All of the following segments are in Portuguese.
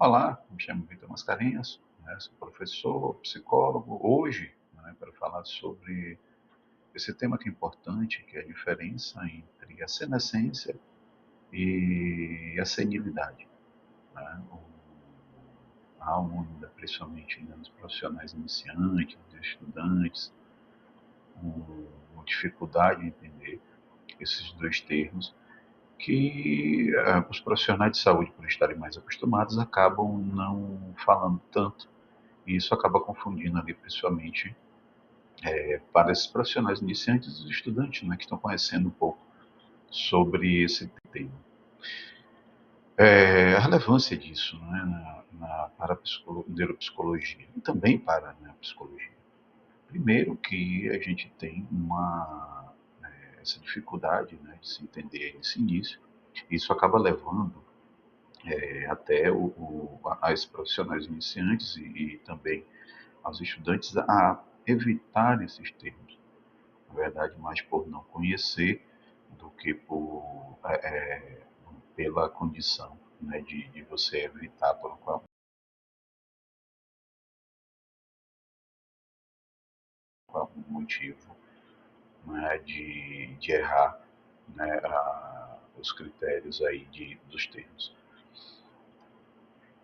Olá, me chamo Vitor Mascarenhas, sou professor, psicólogo, hoje, para falar sobre esse tema que é importante, que é a diferença entre a senescência e a senilidade. Né? Há ainda, principalmente nos profissionais iniciantes, nos estudantes, uma dificuldade em entender esses dois termos, que os profissionais de saúde, por estarem mais acostumados, acabam não falando tanto. E isso acaba confundindo ali, principalmente, para esses profissionais iniciantes e estudantes, né, que estão conhecendo um pouco sobre esse tema. A relevância disso, né, para a neuropsicologia e também para a psicologia. Primeiro que a gente tem essa dificuldade, né, de se entender nesse início. Isso acaba levando até as profissionais iniciantes e também aos estudantes a evitar esses termos. Na verdade, mais por não conhecer do que pela condição, né, de você evitar por algum motivo, né, de errar, né, os critérios aí dos termos.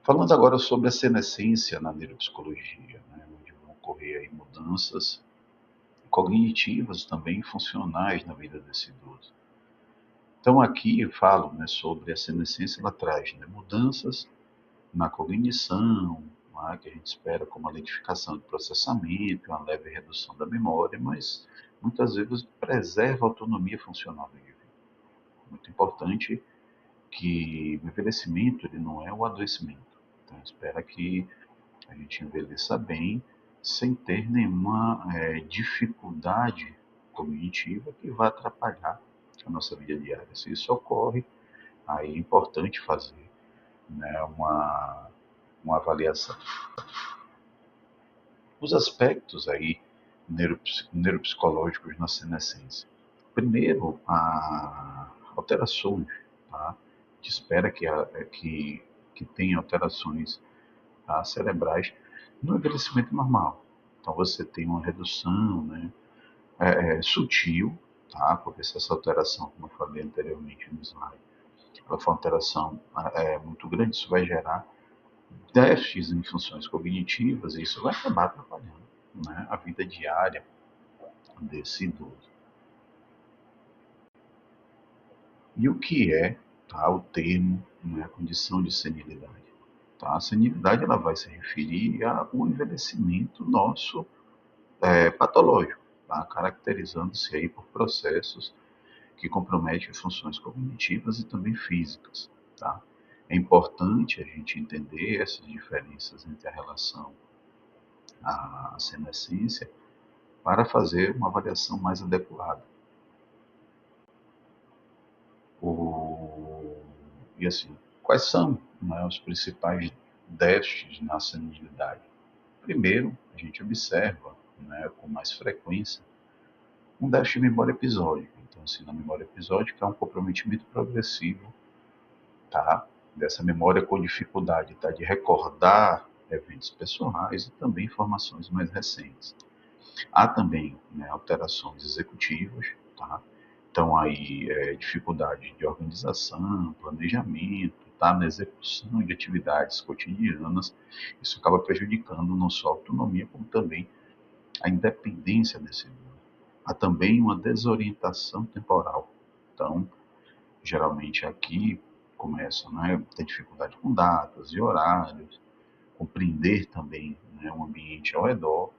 Falando agora sobre a senescência na neuropsicologia, né, onde vão ocorrer aí mudanças cognitivas também funcionais na vida desse idoso. Então aqui eu falo, né, sobre a senescência, ela traz, né, mudanças na cognição, né, que a gente espera como a lentificação do processamento, uma leve redução da memória, mas muitas vezes preserva a autonomia funcional do indivíduo. Muito importante que o envelhecimento ele não é o adoecimento. Então espera que a gente envelheça bem, sem ter nenhuma dificuldade cognitiva que vá atrapalhar a nossa vida diária. Se isso ocorre, aí é importante fazer, né, uma avaliação. Os aspectos aí neuropsicológicos na senescência. Primeiro, alterações, tá? A gente espera que tenha alterações, tá, cerebrais no envelhecimento normal. Então você tem uma redução, né, sutil, tá? Porque se essa alteração, como eu falei anteriormente no slide, ela for uma alteração muito grande, isso vai gerar déficits em funções cognitivas e isso vai acabar atrapalhando, né, a vida diária desse idoso. E o que é, tá, o termo, né, a condição de senilidade? Tá? A senilidade ela vai se referir ao envelhecimento nosso patológico, tá? Caracterizando-se aí por processos que comprometem funções cognitivas e também físicas. Tá? É importante a gente entender essas diferenças entre a relação à senescência para fazer uma avaliação mais adequada. O, e assim, quais são, né, os principais déficits na senilidade? Primeiro, a gente observa, né, com mais frequência um déficit de memória episódica. Então, assim, na memória episódica há um comprometimento progressivo, tá, dessa memória com dificuldade, tá, de recordar eventos pessoais e também informações mais recentes. Há também, né, alterações executivas, tá? Então aí dificuldade de organização, planejamento, tá? Na execução de atividades cotidianas, isso acaba prejudicando não só a autonomia, como também a independência desse indivíduo. Há também uma desorientação temporal. Então, geralmente aqui começa, né, ter dificuldade com datas e horários, compreender também, né, o ambiente ao redor,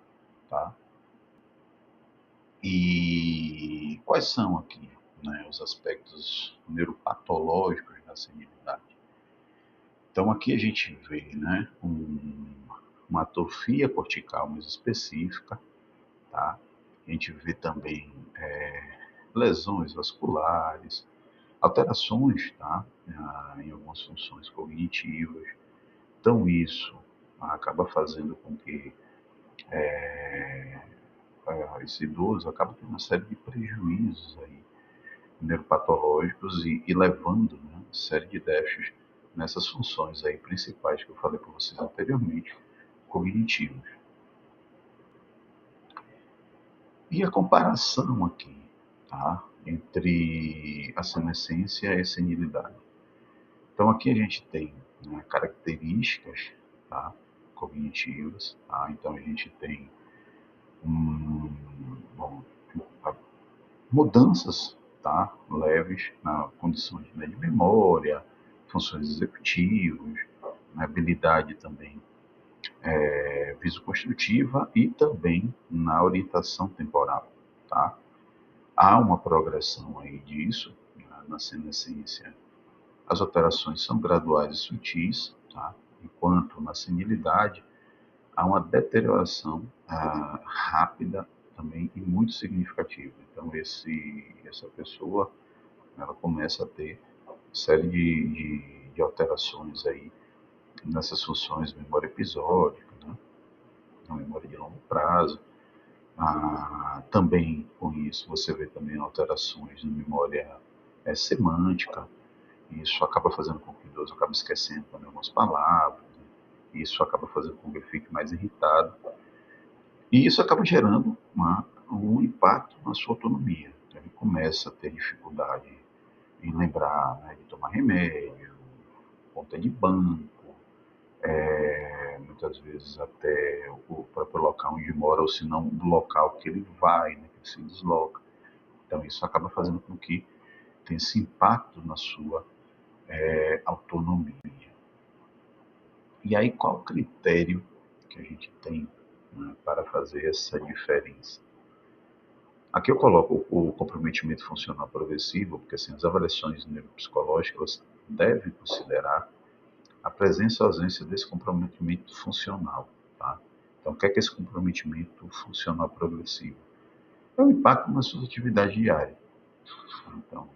tá? E quais são aqui, né, os aspectos neuropatológicos da senilidade? Então aqui a gente vê, né, uma atrofia cortical mais específica, tá? A gente vê também lesões vasculares, alterações, tá, em algumas funções cognitivas. Então isso acaba fazendo com que esse idoso acabe tendo uma série de prejuízos aí neuropatológicos e levando, né, uma série de déficits nessas funções aí principais que eu falei para vocês anteriormente, cognitivas. E a comparação aqui, tá? Entre a senescência e a senilidade. Então aqui a gente tem, né, características, tá, cognitivas, tá? Então a gente tem bom, mudanças, tá, leves na condições, né, de memória, funções executivas, na habilidade também visoconstrutiva e também na orientação temporal, tá? Há uma progressão aí disso, né, na senescência. As alterações são graduais e sutis, tá? Enquanto na senilidade há uma deterioração rápida também e muito significativa. Então essa pessoa, ela começa a ter série de alterações aí nessas funções de memória episódica, né? Na memória de longo prazo. Também com isso você vê também alterações na memória semântica. Isso acaba fazendo com que o idoso acabe esquecendo também algumas palavras. Né? Isso acaba fazendo com que ele fique mais irritado. E isso acaba gerando um impacto na sua autonomia. Então, ele começa a ter dificuldade em lembrar, né, de tomar remédio, conta de banco, muitas vezes até o próprio local onde mora, ou se não o local que ele vai, né, que ele se desloca. Então isso acaba fazendo com que tenha esse impacto na sua autonomia. E aí qual o critério que a gente tem, né, para fazer essa diferença? Aqui eu coloco o comprometimento funcional progressivo, porque assim, as avaliações neuropsicológicas devem considerar a presença ou ausência desse comprometimento funcional. Tá? Então, o que é esse comprometimento funcional progressivo? É o impacto na sua atividade diária. Então,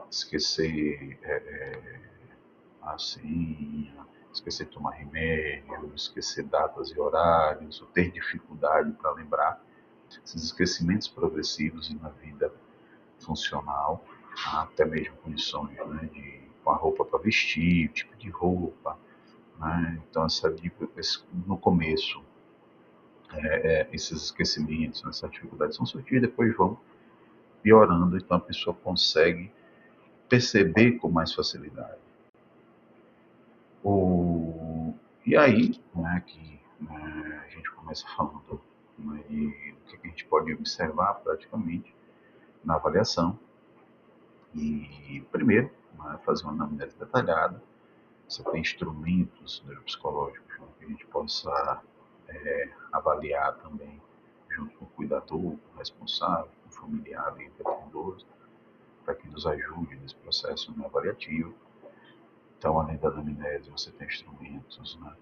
esquecer a senha, esquecer de tomar remédio, esquecer datas e horários, ou ter dificuldade para lembrar, esses esquecimentos progressivos na vida funcional, até mesmo condições, né, com a roupa para vestir, tipo de roupa, né? Então, no começo, esses esquecimentos, essas dificuldades são sutis, depois vão piorando, então a pessoa consegue perceber com mais facilidade. E aí, né, que a gente começa falando, né, de o que a gente pode observar praticamente na avaliação. E primeiro, né, fazer uma anamnese detalhada. Você tem instrumentos neuropsicológicos, né, que a gente possa avaliar também junto com o cuidador, com o responsável, com o familiar e o idoso, para que nos ajude nesse processo, né, avaliativo. Então, além da anamnese, você tem instrumentos, né,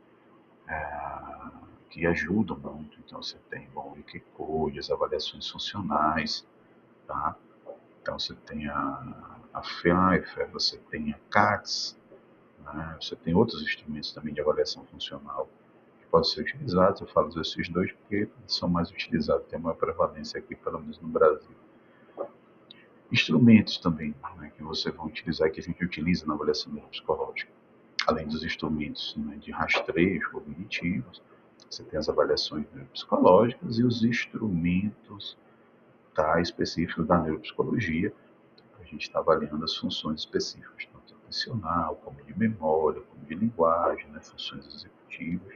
que ajudam muito. Então, você tem o IQ-Code, as avaliações funcionais, tá? Então, você tem a Pfeiffer, você tem a CATS, né? Você tem outros instrumentos também de avaliação funcional que podem ser utilizados. Eu falo desses dois porque são mais utilizados, tem maior prevalência aqui, pelo menos no Brasil. Instrumentos também, né, que você vai utilizar, que a gente utiliza na avaliação neuropsicológica. Além dos instrumentos, né, de rastreio cognitivos, você tem as avaliações neuropsicológicas e os instrumentos, tá, específicos da neuropsicologia. A gente está avaliando as funções específicas, tanto atencional, como de memória, como de linguagem, né, funções executivas,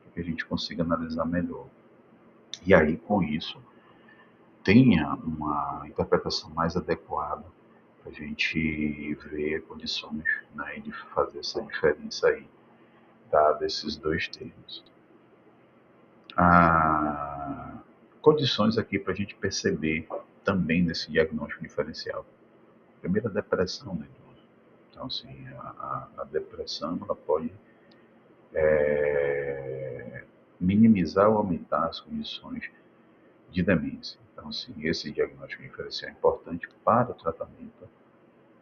para que a gente consiga analisar melhor. E aí, com isso, tenha uma interpretação mais adequada para a gente ver condições, né, de fazer essa diferença aí, dado esses dois termos. Condições aqui para a gente perceber também nesse diagnóstico diferencial. Primeiro, a depressão, né? Então, assim, a depressão ela pode minimizar ou aumentar as condições de demência. Então, assim, esse diagnóstico diferencial é importante para o tratamento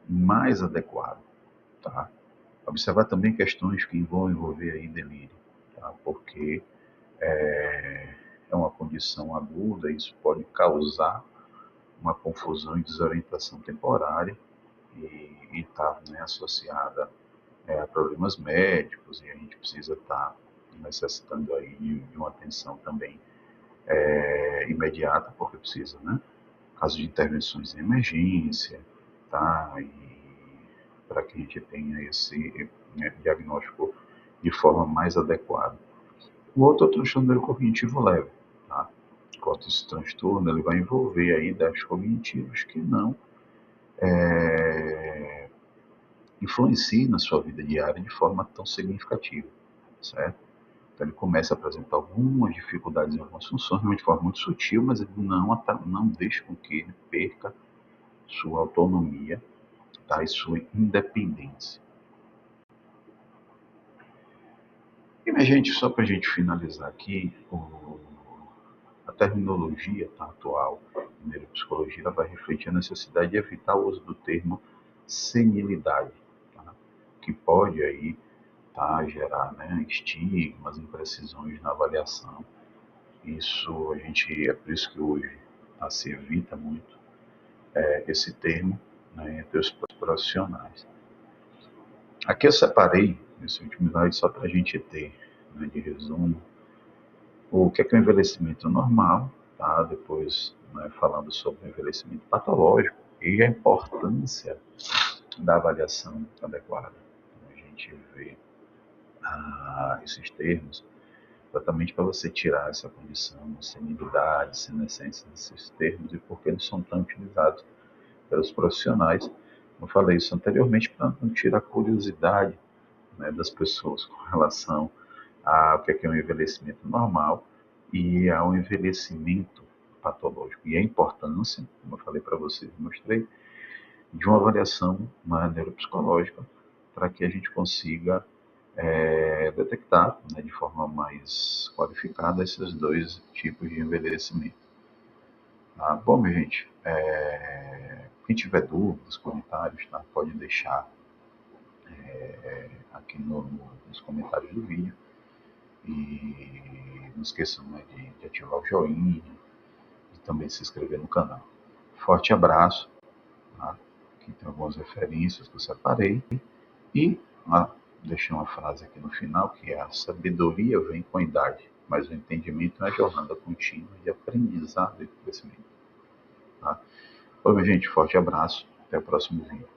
mais adequado, tá? Observar também questões que vão envolver aí delírio, tá? Porque é uma condição aguda, isso pode causar uma confusão e desorientação temporária e está, né, associada problemas médicos, e a gente precisa estar necessitando aí de uma atenção também imediata, porque precisa, né? Caso de intervenções em emergência, tá? E para que a gente tenha esse diagnóstico de forma mais adequada. O outro é o transtorno neurocognitivo leve, tá? Enquanto esse transtorno ele vai envolver aí déficits cognitivos que não influenciem na sua vida diária de forma tão significativa, certo? Então ele começa a apresentar algumas dificuldades em algumas funções, de forma muito sutil, mas ele não deixa com que ele perca sua autonomia, tá? E sua independência. E, minha gente, só para a gente finalizar aqui, a terminologia atual em neuropsicologia ela vai refletir a necessidade de evitar o uso do termo senilidade, tá? Que pode aí gerar, né, estigmas, imprecisões na avaliação. Isso é por isso que hoje se evita muito esse termo, né, entre os profissionais. Aqui eu separei nesse último slide só para a gente ter, né, de resumo, o que é o envelhecimento normal, tá? Depois, né, falando sobre o envelhecimento patológico e a importância da avaliação adequada. Então, a gente vê esses termos exatamente para você tirar essa condição, senilidade, senescência desses termos e por que eles são tão utilizados pelos profissionais. Eu falei isso anteriormente para não tirar a curiosidade, né, das pessoas com relação ao que é um envelhecimento normal e ao envelhecimento patológico. E a importância, como eu falei para vocês, mostrei, de uma avaliação neuropsicológica para que a gente consiga detectar, né, de forma mais qualificada esses dois tipos de envelhecimento. Tá? Bom, minha gente, quem tiver dúvidas, comentários, tá, pode deixar aqui nos comentários do vídeo. E não esqueçam, né, de ativar o joinha e também se inscrever no canal. Forte abraço. Tá? Aqui tem algumas referências que eu separei. E deixei uma frase aqui no final que é: a sabedoria vem com a idade, mas o entendimento é uma jornada contínua de aprendizado e crescimento. Tá? Bom, gente, forte abraço. Até o próximo vídeo.